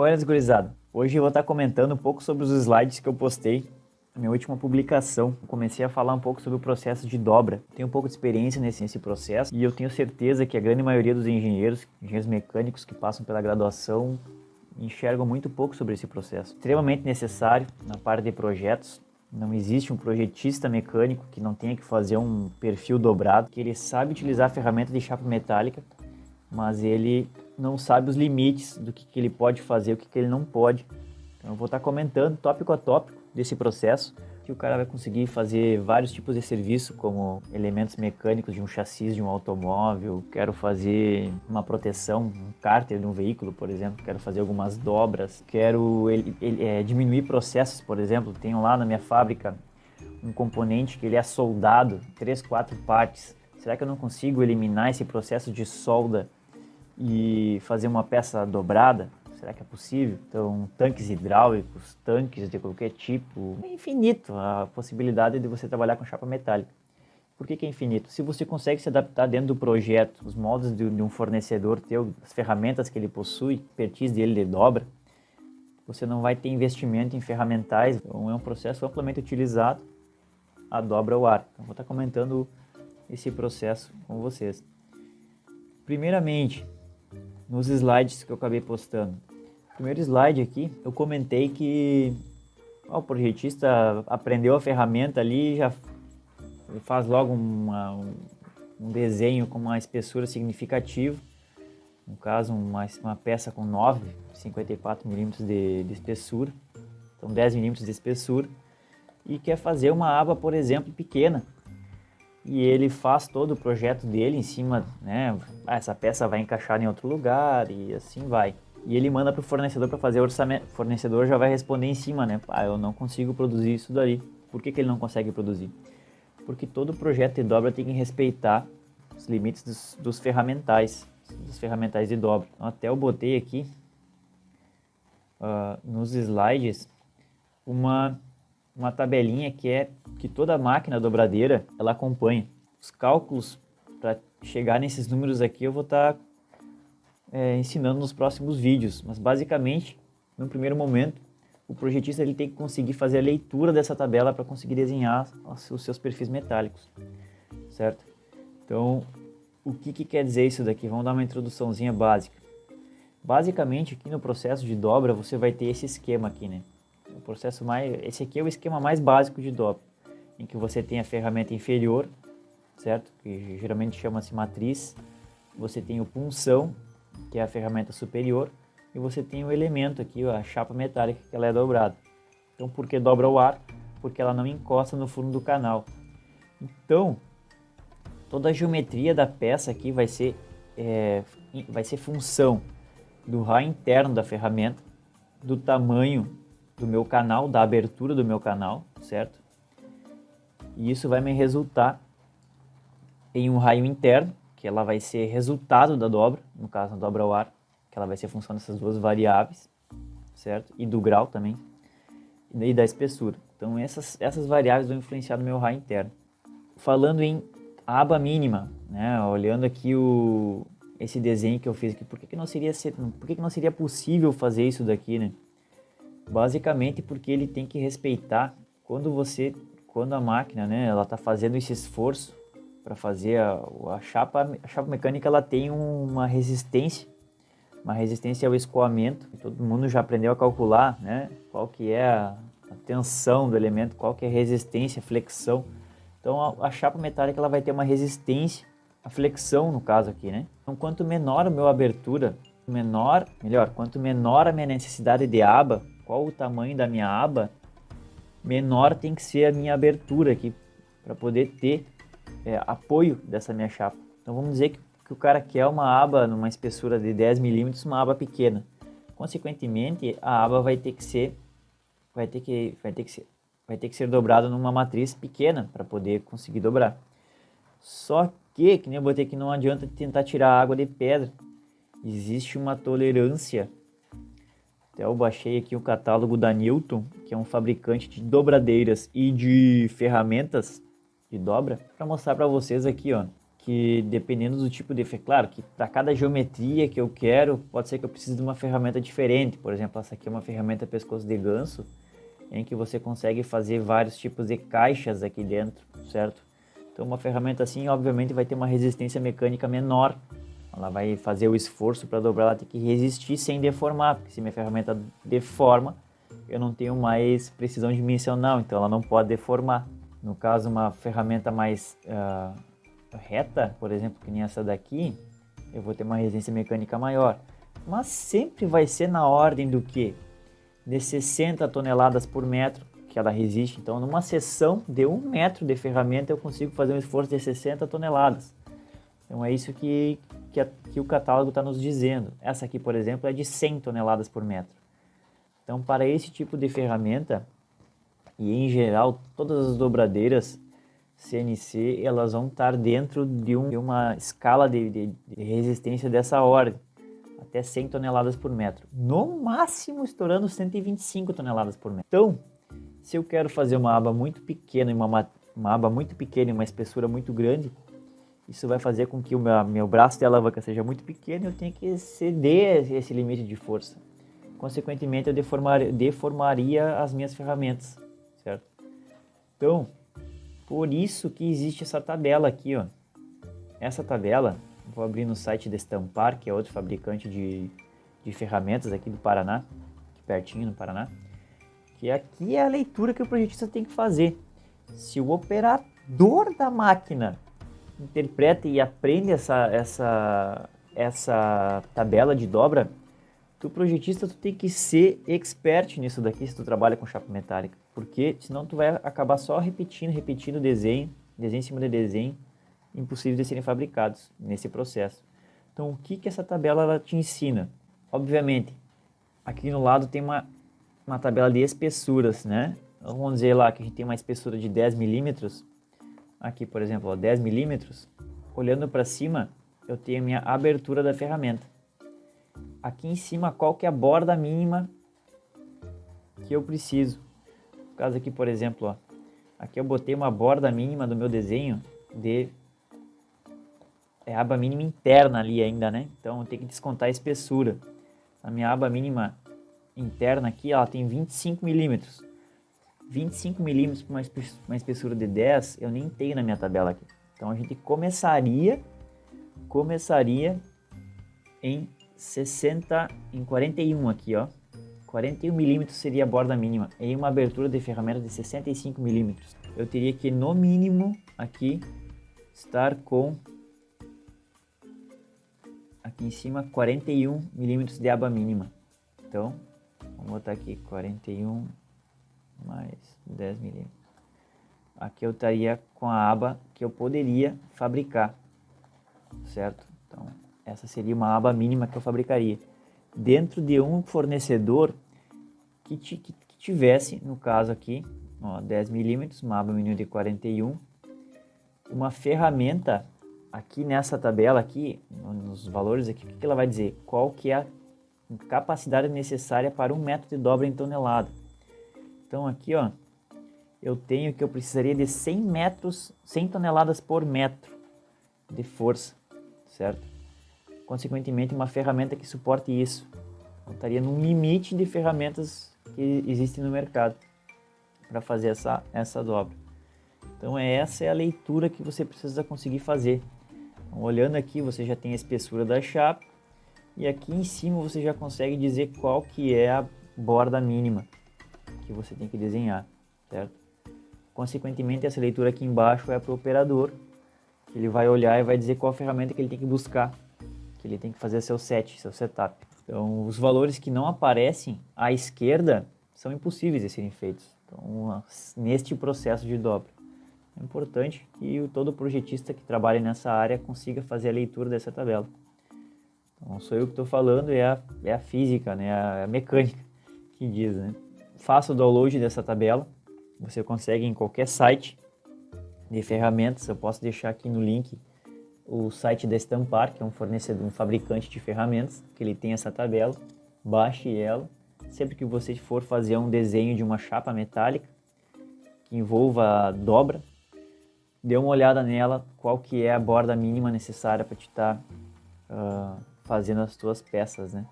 Buenas, gurizada. Hoje eu vou estar comentando um pouco sobre os slides que eu postei na minha última publicação. Eu comecei a falar um pouco sobre o processo de dobra. Tenho um pouco de experiência nesse processo e eu tenho certeza que a grande maioria dos engenheiros mecânicos que passam pela graduação enxergam muito pouco sobre esse processo. Extremamente necessário na parte de projetos. Não existe um projetista mecânico que não tenha que fazer um perfil dobrado, que ele sabe utilizar a ferramenta de chapa metálica, mas ele não sabe os limites do que ele pode fazer, o que ele não pode. Então eu vou estar comentando tópico a tópico desse processo, que o cara vai conseguir fazer vários tipos de serviço, como elementos mecânicos de um chassi de um automóvel, quero fazer uma proteção, um cárter de um veículo, por exemplo, quero fazer algumas dobras, quero diminuir processos, por exemplo, tenho lá na minha fábrica um componente que ele é soldado, 3, 4 partes. Será que eu não consigo eliminar esse processo de solda e fazer uma peça dobrada? Será que é possível? Então, tanques hidráulicos, tanques de qualquer tipo, é infinito a possibilidade de você trabalhar com chapa metálica. Por que é infinito? Se você consegue se adaptar dentro do projeto, os moldes de um fornecedor teu, as ferramentas que ele possui, expertise dele de dobra, você não vai ter investimento em ferramentais. Então, é um processo amplamente utilizado, a dobra ao ar. Então, vou estar comentando esse processo com vocês. Primeiramente, nos slides que eu acabei postando. Primeiro slide aqui, eu comentei que o projetista aprendeu a ferramenta ali e já faz logo um desenho com uma espessura significativa. No caso, uma peça com 9,54 milímetros de espessura, então 10 milímetros de espessura, e quer fazer uma aba, por exemplo, pequena. E ele faz todo o projeto dele em cima, né? Essa peça vai encaixar em outro lugar e assim vai. E ele manda para o fornecedor para fazer o orçamento. O fornecedor já vai responder em cima, né? Eu não consigo produzir isso daí. Por que ele não consegue produzir? Porque todo projeto de dobra tem que respeitar os limites dos ferramentais de dobra. Então, até eu botei aqui nos slides uma tabelinha que toda máquina dobradeira ela acompanha. Os cálculos para chegar nesses números aqui eu vou estar ensinando nos próximos vídeos, mas basicamente, no primeiro momento, o projetista ele tem que conseguir fazer a leitura dessa tabela para conseguir desenhar os seus perfis metálicos, certo? Então, o que quer dizer isso daqui? Vamos dar uma introduçãozinha básica. Basicamente, aqui no processo de dobra, você vai ter esse esquema aqui, né? Esse aqui é o esquema mais básico de dobra, em que você tem a ferramenta inferior, certo? Que geralmente chama-se matriz. Você tem o punção, que é a ferramenta superior, e você tem o elemento aqui, a chapa metálica, que ela é dobrada. Então, por que dobra o ar? Porque ela não encosta no fundo do canal. Então, toda a geometria da peça aqui vai ser função do raio interno da ferramenta, do tamanho do meu canal, da abertura do meu canal, certo? E isso vai me resultar em um raio interno, que ela vai ser resultado da dobra, no caso a dobra ao ar, que ela vai ser função dessas duas variáveis, certo? E do grau também, e da espessura. Então essas variáveis vão influenciar no meu raio interno. Falando em aba mínima, né? Olhando aqui esse desenho que eu fiz aqui, por que não seria possível fazer isso daqui, né? Basicamente porque ele tem que respeitar quando a máquina, né, ela está fazendo esse esforço para fazer a chapa mecânica, ela tem uma resistência ao escoamento. Todo mundo já aprendeu a calcular, né, qual que é a tensão do elemento, qual que é a resistência, a flexão. Então a chapa metálica ela vai ter uma resistência à flexão no caso aqui, né? Então quanto menor a minha abertura, quanto menor a minha necessidade de aba, qual o tamanho da minha aba, menor tem que ser a minha abertura aqui para poder ter apoio dessa minha chapa. Então vamos dizer que o cara quer uma aba numa espessura de 10 milímetros, uma aba pequena. Consequentemente, a aba vai ter que ser dobrada numa matriz pequena para poder conseguir dobrar. Só que nem eu botei aqui, não adianta tentar tirar água de pedra. Existe uma tolerância. Até eu baixei aqui o catálogo da Newton, que é um fabricante de dobradeiras e de ferramentas de dobra, para mostrar para vocês aqui, ó. que dependendo do tipo de ferramenta, claro que para cada geometria que eu quero, pode ser que eu precise de uma ferramenta diferente. Por exemplo, essa aqui é uma ferramenta pescoço de ganso, em que você consegue fazer vários tipos de caixas aqui dentro, certo? Então uma ferramenta assim, obviamente, vai ter uma resistência mecânica menor. Ela vai fazer o esforço para dobrar, ela tem que resistir sem deformar, porque se minha ferramenta deforma, eu não tenho mais precisão dimensional, então ela não pode deformar. No caso, uma ferramenta mais reta, por exemplo, que nem essa daqui, eu vou ter uma resistência mecânica maior. Mas sempre vai ser na ordem do quê? De 60 toneladas por metro que ela resiste. Então, numa seção de 1 metro de ferramenta, eu consigo fazer um esforço de 60 toneladas. Então, é isso que o catálogo está nos dizendo. Essa aqui, por exemplo, é de 100 toneladas por metro. Então, para esse tipo de ferramenta, e em geral, todas as dobradeiras CNC, elas vão estar dentro de uma escala de resistência dessa ordem, até 100 toneladas por metro. No máximo, estourando 125 toneladas por metro. Então, se eu quero fazer uma aba muito pequena, uma aba muito pequena e uma espessura muito grande, isso vai fazer com que o meu braço de alavanca seja muito pequeno e eu tenha que exceder esse limite de força. Consequentemente, eu deformaria as minhas ferramentas, certo? Então, por isso que existe essa tabela aqui, ó. Essa tabela, vou abrir no site da Estampar, que é outro fabricante de ferramentas aqui do Paraná, aqui pertinho no Paraná, que aqui é a leitura que o projetista tem que fazer. Se o operador da máquina interpreta e aprende essa tabela de dobra, tu projetista tu tem que ser expert nisso daqui se tu trabalha com chapa metálica, porque senão tu vai acabar só repetindo desenho em cima de desenho, impossíveis de serem fabricados nesse processo. Então o que essa tabela ela te ensina? Obviamente, aqui no lado tem uma tabela de espessuras, né? Vamos dizer lá que a gente tem uma espessura de 10 milímetros. Aqui, por exemplo, ó, 10 milímetros. Olhando para cima, eu tenho a minha abertura da ferramenta. Aqui em cima, qual que é a borda mínima que eu preciso. No caso aqui, por exemplo, ó, aqui eu botei uma borda mínima do meu desenho de aba mínima interna ali ainda, né? Então eu tenho que descontar a espessura. A minha aba mínima interna aqui, ela tem 25 milímetros. 25 milímetros para uma espessura de 10, eu nem tenho na minha tabela aqui. Então a gente começaria em 41 aqui, ó. 41 milímetros seria a borda mínima. Em uma abertura de ferramenta de 65 milímetros, eu teria que no mínimo aqui estar com aqui em cima 41 milímetros de aba mínima. Então vamos botar aqui 41 mais 10 milímetros. Aqui eu estaria com a aba que eu poderia fabricar, certo? Então essa seria uma aba mínima que eu fabricaria dentro de um fornecedor que tivesse, no caso aqui, ó, 10 milímetros, uma aba mínima de 41, uma ferramenta aqui nessa tabela aqui, nos valores aqui, o que ela vai dizer? Qual que é a capacidade necessária para 1 metro de dobra em tonelada. Então aqui, ó, eu tenho que eu precisaria de 100 toneladas por metro de força, certo? Consequentemente, uma ferramenta que suporte isso. Eu estaria num limite de ferramentas que existem no mercado para fazer essa dobra. Então essa é a leitura que você precisa conseguir fazer. Então, olhando aqui, você já tem a espessura da chapa e aqui em cima você já consegue dizer qual que é a borda mínima que você tem que desenhar, certo? Consequentemente, essa leitura aqui embaixo é para o operador, que ele vai olhar e vai dizer qual ferramenta que ele tem que buscar, que ele tem que fazer seu setup. Então, os valores que não aparecem à esquerda são impossíveis de serem feitos. Então, neste processo de dobra, é importante que todo projetista que trabalhe nessa área consiga fazer a leitura dessa tabela. Então, não sou eu que estou falando, é a física, né? A mecânica que diz, né? Faça o download dessa tabela, você consegue em qualquer site de ferramentas. Eu posso deixar aqui no link o site da Estampar, que é um fornecedor, um fabricante de ferramentas, que ele tem essa tabela. Baixe ela. Sempre que você for fazer um desenho de uma chapa metálica que envolva dobra, dê uma olhada nela, qual que é a borda mínima necessária para te estar fazendo as tuas peças, né?